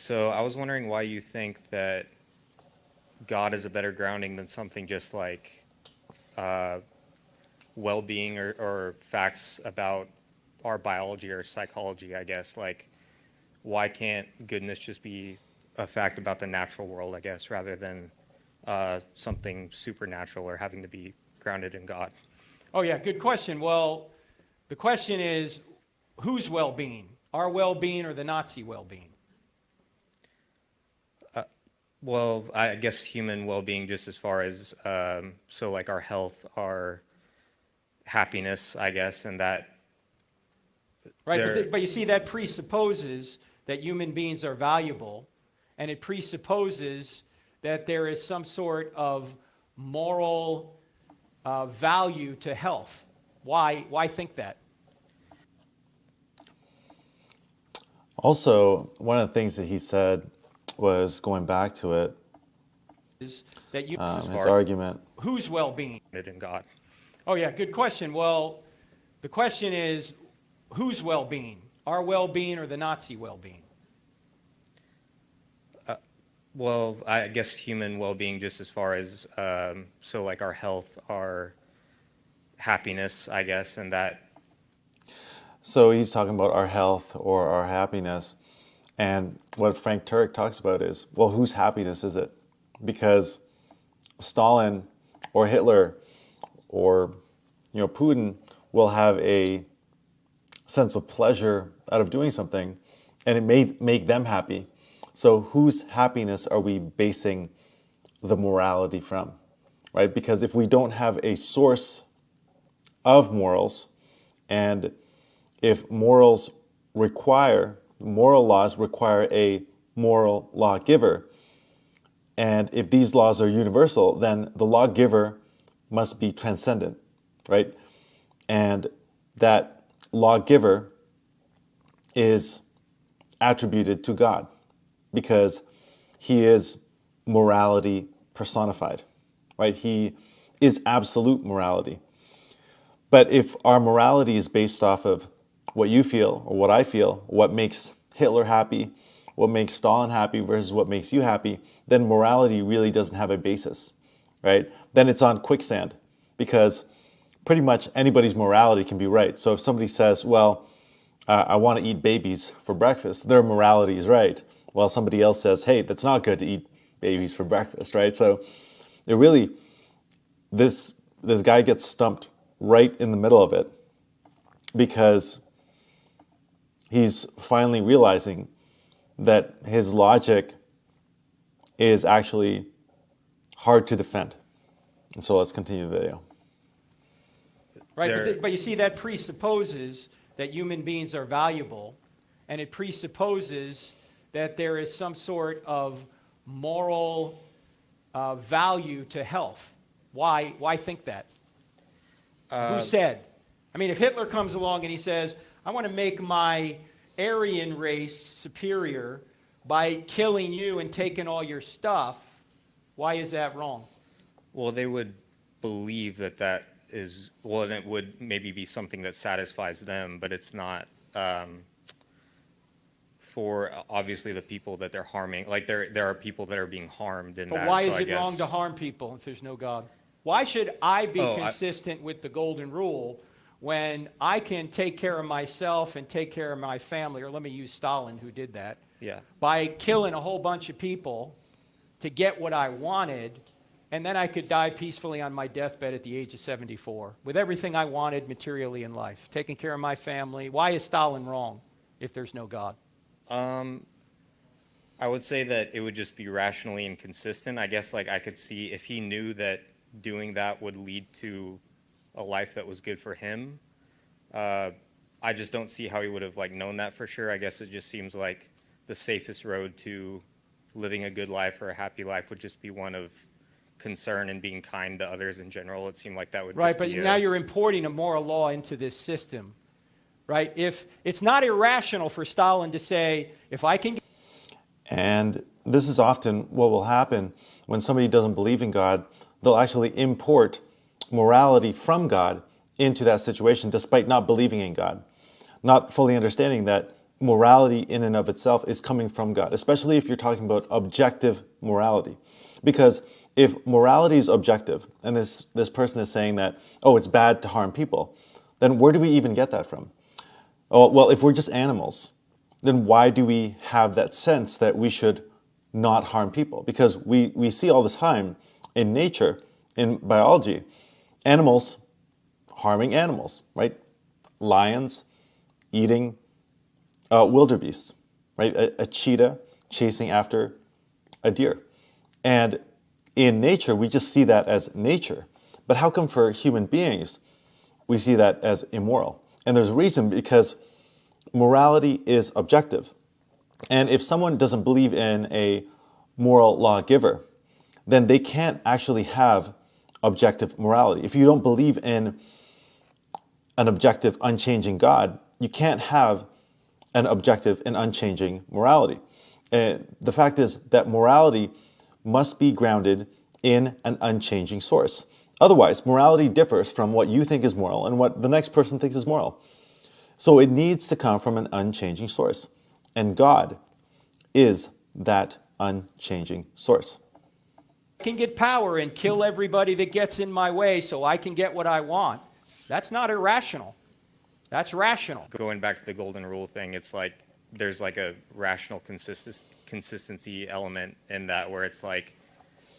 So I was wondering why you think that God is a better grounding than something just like uh, well-being or facts about our biology or psychology, I guess. Like, why can't goodness just be a fact about the natural world, I guess, rather than something supernatural or having to be grounded in God? Oh, yeah, good question. Well, the question is whose well being? Our well being or the Nazi well being? Well, I guess human well-being, just as far as so like our health, our happiness, I guess, and that Right, there. but you see, that presupposes that human beings are valuable, and it presupposes that there is some sort of moral value to health. Why think that? Also, one of the things that he said was going back to it, Is that you, As his far argument. whose well being? as in God. Oh, yeah, good question. Well, the question is whose well being? Our well being or the Nazi well being? Well, I guess human well-being, just as far as so like our health, our happiness, I guess, and that So he's talking about our health or our happiness. And what Frank Turek talks about is, well, whose happiness is it? Because Stalin or Hitler or Putin will have a sense of pleasure out of doing something, and it may make them happy. So whose happiness are we basing the morality from, right? Because if we don't have a source of morals, and if moral laws require a moral lawgiver, and if these laws are universal, then the lawgiver must be transcendent, right? And that lawgiver is attributed to God because he is morality personified, right? He is absolute morality. But if our morality is based off of what you feel or what I feel, what makes Hitler happy, what makes Stalin happy versus what makes you happy, then morality really doesn't have a basis, right? Then it's on quicksand because pretty much anybody's morality can be right. So if somebody says, well, I want to eat babies for breakfast, their morality is right. While somebody else says, hey, that's not good to eat babies for breakfast, right? So it really, this guy gets stumped right in the middle of it because he's finally realizing that his logic is actually hard to defend. And so let's continue the video. Right, but you see, that presupposes that human beings are valuable, and it presupposes that there is some sort of moral value to health. Why think that? Who said? I mean, if Hitler comes along and he says, I want to make my Aryan race superior by killing you and taking all your stuff, why is that wrong? well, they would believe that that is well, and it would maybe be something that satisfies them, but it's not for obviously the people that they're harming. Like there are people that are being harmed in But that. why so is I it guess, wrong to harm people if there's no God? Why should I be Oh, consistent with the golden rule when I can take care of myself and take care of my family? Or let me use Stalin, who did that, Yeah. by killing a whole bunch of people to get what I wanted, and then I could die peacefully on my deathbed at the age of 74 with everything I wanted materially in life, taking care of my family. Why is Stalin wrong if there's no God? I would say that it would just be rationally inconsistent. I guess like I could see if he knew that doing that would lead to a life that was good for him. I just don't see how he would have like known that for sure. I guess it just seems like the safest road to living a good life or a happy life would just be one of concern and being kind to others in general. It seemed like that would Right, just but be now you're importing a moral law into this system, right? If it's not irrational for Stalin to say, if I can... And this is often what will happen when somebody doesn't believe in God. They'll actually import morality from God into that situation despite not believing in God, not fully understanding that morality in and of itself is coming from God, especially if you're talking about objective morality. Because if morality is objective, and this person is saying that, oh, it's bad to harm people, then where do we even get that from? Oh, well, if we're just animals, then why do we have that sense that we should not harm people? Because we see all the time in nature, in biology, animals harming animals, right? Lions eating wildebeests, right? A cheetah chasing after a deer. And in nature, we just see that as nature. But how come for human beings, we see that as immoral? And there's a reason, because morality is objective. And if someone doesn't believe in a moral lawgiver, then they can't actually have objective morality. If you don't believe in an objective, unchanging God, you can't have an objective and unchanging morality. The fact is that morality must be grounded in an unchanging source. Otherwise, morality differs from what you think is moral and what the next person thinks is moral. So it needs to come from an unchanging source. And God is that unchanging source. I can get power and kill everybody that gets in my way so I can get what I want. That's not irrational. That's rational. Going back to the golden rule thing, it's like there's like a rational consistency element in that, where it's like,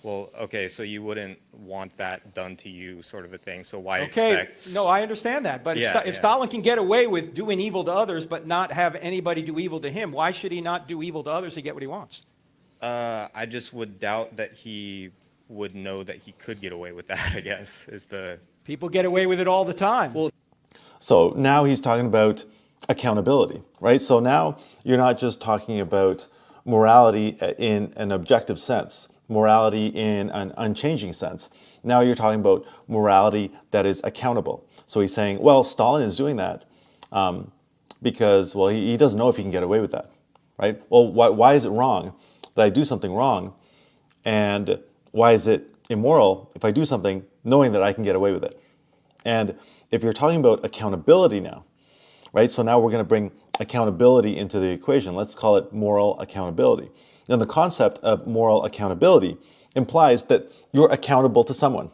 well, okay, so you wouldn't want that done to you, sort of a thing. So why expect? No, I understand that. But if Stalin can get away with doing evil to others but not have anybody do evil to him, why should he not do evil to others to get what he wants? I just would doubt that he would know that he could get away with that, I guess, is the... People get away with it all the time. Well, so now he's talking about accountability, right? So now you're not just talking about morality in an objective sense, morality in an unchanging sense. Now you're talking about morality that is accountable. So he's saying, well, Stalin is doing that because, well, he doesn't know if he can get away with that, right? Well, why is it wrong that I do something wrong? And why is it immoral if I do something knowing that I can get away with it? And if you're talking about accountability now, right? So now we're going to bring accountability into the equation. Let's call it moral accountability. And the concept of moral accountability implies that you're accountable to someone.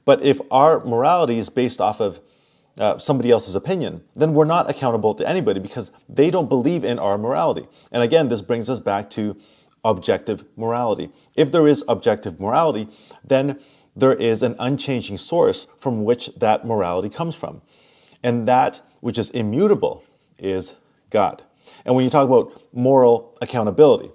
But if our morality is based off of somebody else's opinion, then we're not accountable to anybody because they don't believe in our morality. And again, this brings us back to objective morality. If there is objective morality, then there is an unchanging source from which that morality comes from. And that which is immutable is God. And when you talk about moral accountability,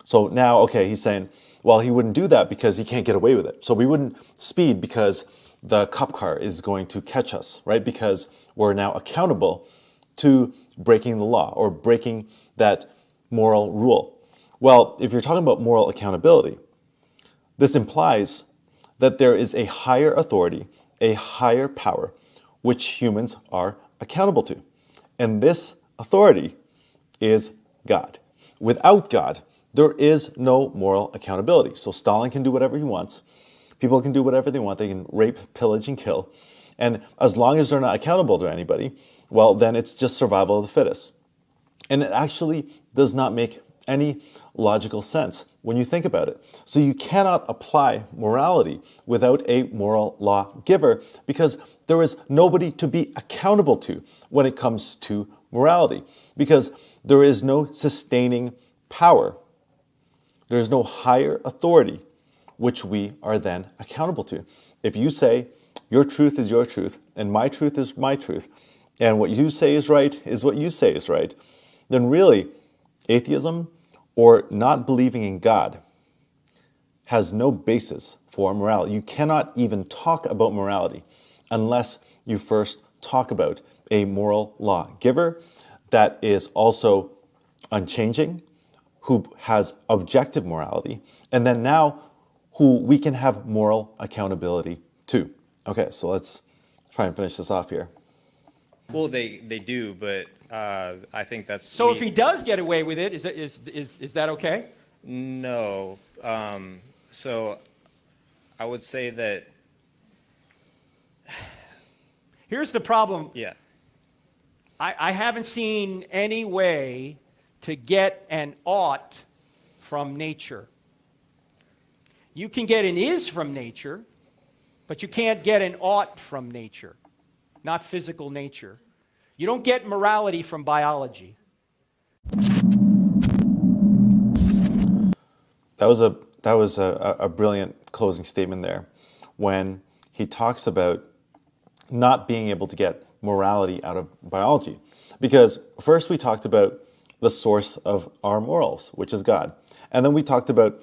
so now, okay, he's saying, well, he wouldn't do that because he can't get away with it. So we wouldn't speed because the cop car is going to catch us, right? Because we're now accountable to breaking the law or breaking that moral rule. Well, if you're talking about moral accountability, this implies that there is a higher authority, a higher power, which humans are accountable to. And this authority is God. Without God, there is no moral accountability. So Stalin can do whatever he wants. People can do whatever they want. They can rape, pillage, and kill. And as long as they're not accountable to anybody, well, then it's just survival of the fittest. And it actually does not make any logical sense when you think about it. So you cannot apply morality without a moral lawgiver because there is nobody to be accountable to when it comes to morality, because there is no sustaining power. There is no higher authority which we are then accountable to. If you say your truth is your truth and my truth is my truth, and what you say is right is what you say is right, then really atheism or not believing in God has no basis for morality. You cannot even talk about morality unless you first talk about a moral lawgiver that is also unchanging, who has objective morality, and then now who we can have moral accountability to. Okay, so let's try and finish this off here. Well, they do, but I think that's... So if he does get away with it, is that okay? No. So I would say that... Here's the problem. Yeah. I haven't seen any way to get an ought from nature. You can get an is from nature, but you can't get an ought from nature, not physical nature. You don't get morality from biology. That was a brilliant closing statement there when he talks about not being able to get morality out of biology. Because first we talked about the source of our morals, which is God. And then we talked about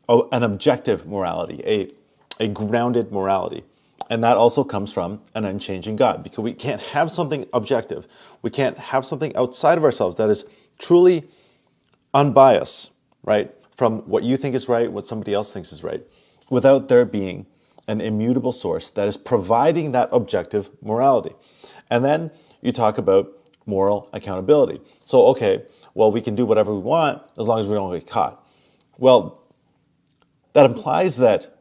an objective morality, a grounded morality. And that also comes from an unchanging God, because we can't have something objective. We can't have something outside of ourselves that is truly unbiased, right, from what you think is right, what somebody else thinks is right, without there being an immutable source that is providing that objective morality. And then you talk about moral accountability. So, okay, well, we can do whatever we want as long as we don't get caught. Well, that implies that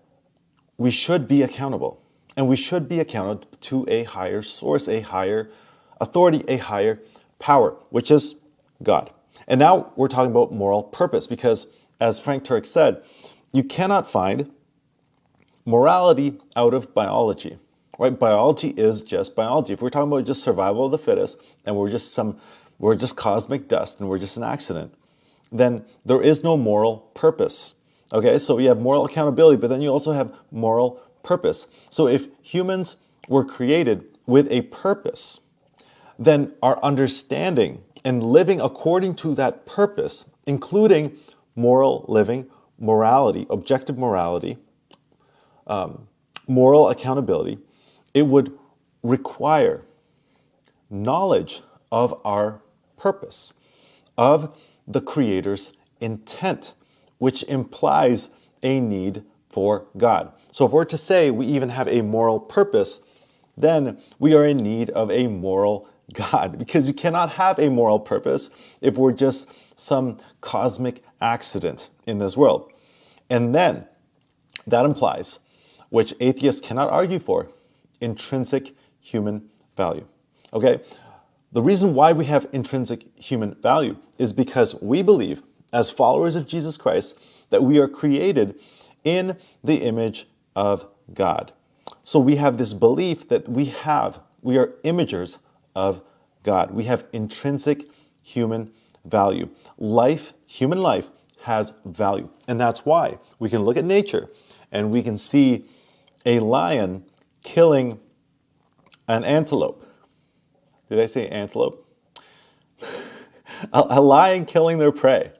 we should be accountable. And we should be accountable to a higher source, a higher authority, a higher power, which is God. And now we're talking about moral purpose, because as Frank Turek said, you cannot find morality out of biology, right? Biology is just biology. If we're talking about just survival of the fittest, and we're just cosmic dust and we're just an accident, then there is no moral purpose. Okay, so you have moral accountability, but then you also have moral purpose. So if humans were created with a purpose, then our understanding and living according to that purpose, including moral living, morality, objective morality, moral accountability, it would require knowledge of our purpose, of the Creator's intent, which implies a need for God. So if we're to say we even have a moral purpose, then we are in need of a moral God, because you cannot have a moral purpose if we're just some cosmic accident in this world. And then that implies, which atheists cannot argue for, intrinsic human value. Okay? The reason why we have intrinsic human value is because we believe, as followers of Jesus Christ, that we are created in the image of God. So we have this belief that we are imagers of God. We have intrinsic human value. Human life has value. And that's why we can look at nature and we can see a lion killing an antelope. Did I say antelope? A lion killing their prey.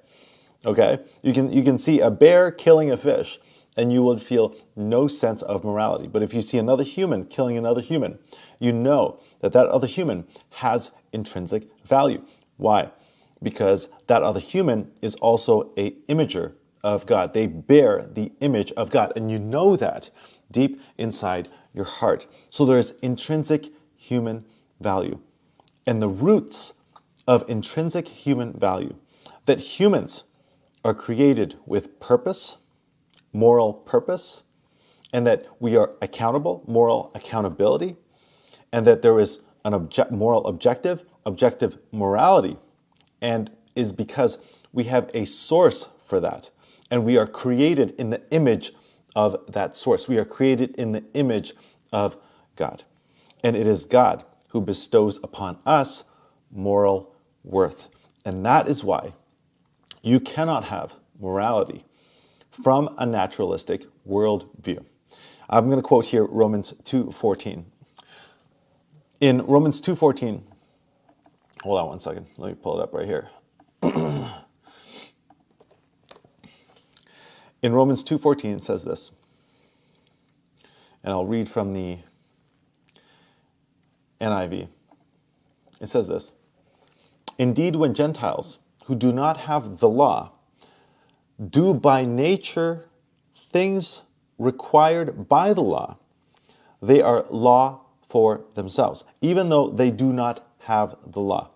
Okay? You can see a bear killing a fish, and you would feel no sense of morality. But if you see another human killing another human, you know that that other human has intrinsic value. Why? Because that other human is also an imager of God. They bear the image of God, and you know that deep inside your heart. So there's intrinsic human value. And the roots of intrinsic human value, that humans are created with purpose, moral purpose, and that we are accountable, moral accountability, and that there is an moral objective morality, and is because we have a source for that. And we are created in the image of that source. We are created in the image of God. And it is God who bestows upon us moral worth. And that is why you cannot have morality from a naturalistic worldview. I'm going to quote here Romans 2:14. In Romans 2:14, hold on one second. Let me pull it up right here. In Romans 2:14 it says this, and I'll read from the NIV. It says this: "Indeed, when Gentiles who do not have the law do by nature things required by the law, they are law for themselves, even though they do not have the law.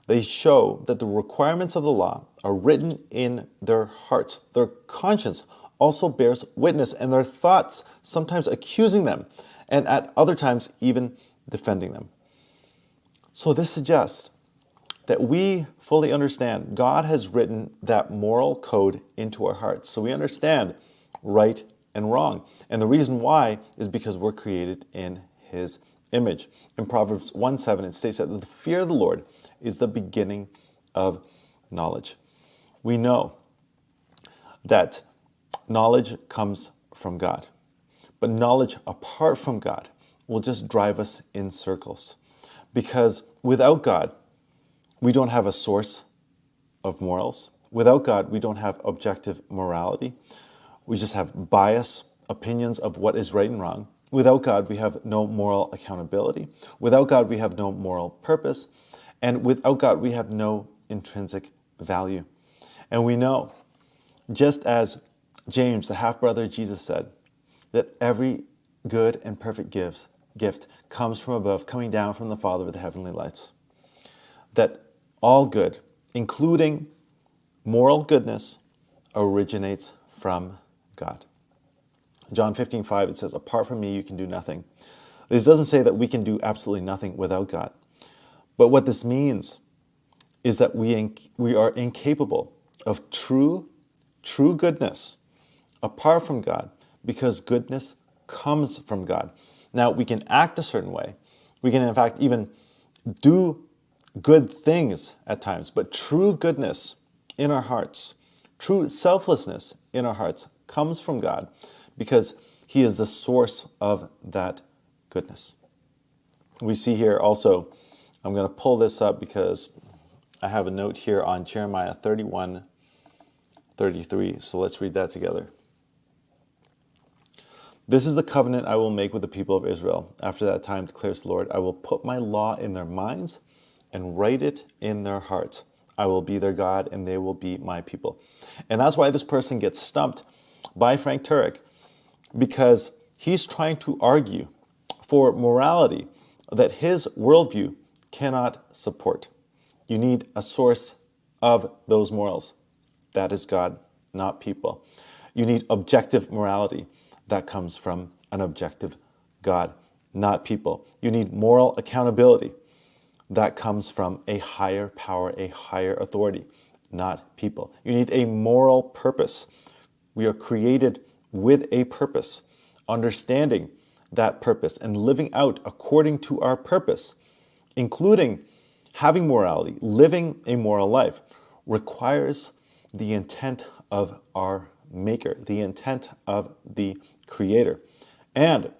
They show that the requirements of the law are written in their hearts. Their conscience also bears witness, and their thoughts sometimes accusing them, and at other times even defending them." So this suggests that we fully understand God has written that moral code into our hearts. So we understand right and wrong. And the reason why is because we're created in his image. In Proverbs 1:7, it states that the fear of the Lord is the beginning of knowledge. We know that knowledge comes from God, but knowledge apart from God will just drive us in circles. Because without God, we don't have a source of morals. Without God, we don't have objective morality. We just have bias, opinions of what is right and wrong. Without God, we have no moral accountability. Without God, we have no moral purpose. And without God, we have no intrinsic value. And we know, just as James, the half-brother of Jesus, said, that every good and perfect gift comes from above, coming down from the Father of the heavenly lights. That all good, including moral goodness, originates from God. John 15:5, it says, apart from me, you can do nothing. This doesn't say that we can do absolutely nothing without God. But what this means is that we are incapable of true goodness apart from God, because goodness comes from God. Now, we can act a certain way. We can, in fact, even do good things at times. But true goodness in our hearts, true selflessness in our hearts comes from God, because he is the source of that goodness. We see here also, I'm going to pull this up because I have a note here on Jeremiah 31:33. So let's read that together. This is the covenant I will make with the people of Israel. After that time, declares the Lord, I will put my law in their minds and write it in their hearts. I will be their God and they will be my people. And that's why this person gets stumped by Frank Turek, because he's trying to argue for morality that his worldview cannot support. You need a source of those morals. That is God, not people. You need objective morality. That comes from an objective God, not people. You need moral accountability. That comes from a higher power, a higher authority, not people. You need a moral purpose. We are created with a purpose. Understanding that purpose and living out according to our purpose, including having morality, living a moral life, requires the intent of our Maker, the intent of the Creator. And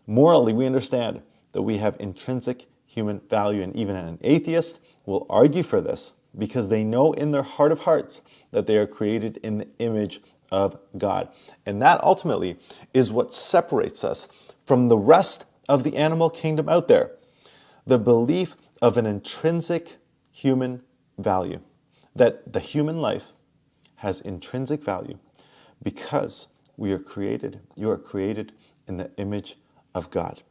morally, we understand that we have intrinsic human value, and even an atheist will argue for this because they know in their heart of hearts that they are created in the image of God. And that ultimately is what separates us from the rest of the animal kingdom out there. The belief of an intrinsic human value, that the human life has intrinsic value because we are created, you are created in the image of God.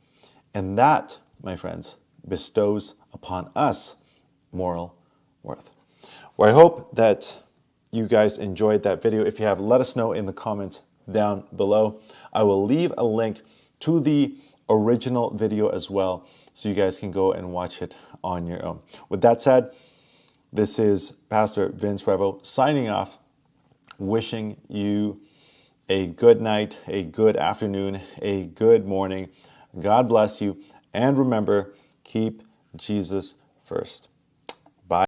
And that, my friends, bestows upon us moral worth. Well, I hope that you guys enjoyed that video. If you have, let us know in the comments down below. I will leave a link to the original video as well, so you guys can go and watch it on your own. With that said, this is Pastor Vince Revo signing off, wishing you a good night, a good afternoon, a good morning. God bless you. And remember, keep Jesus first.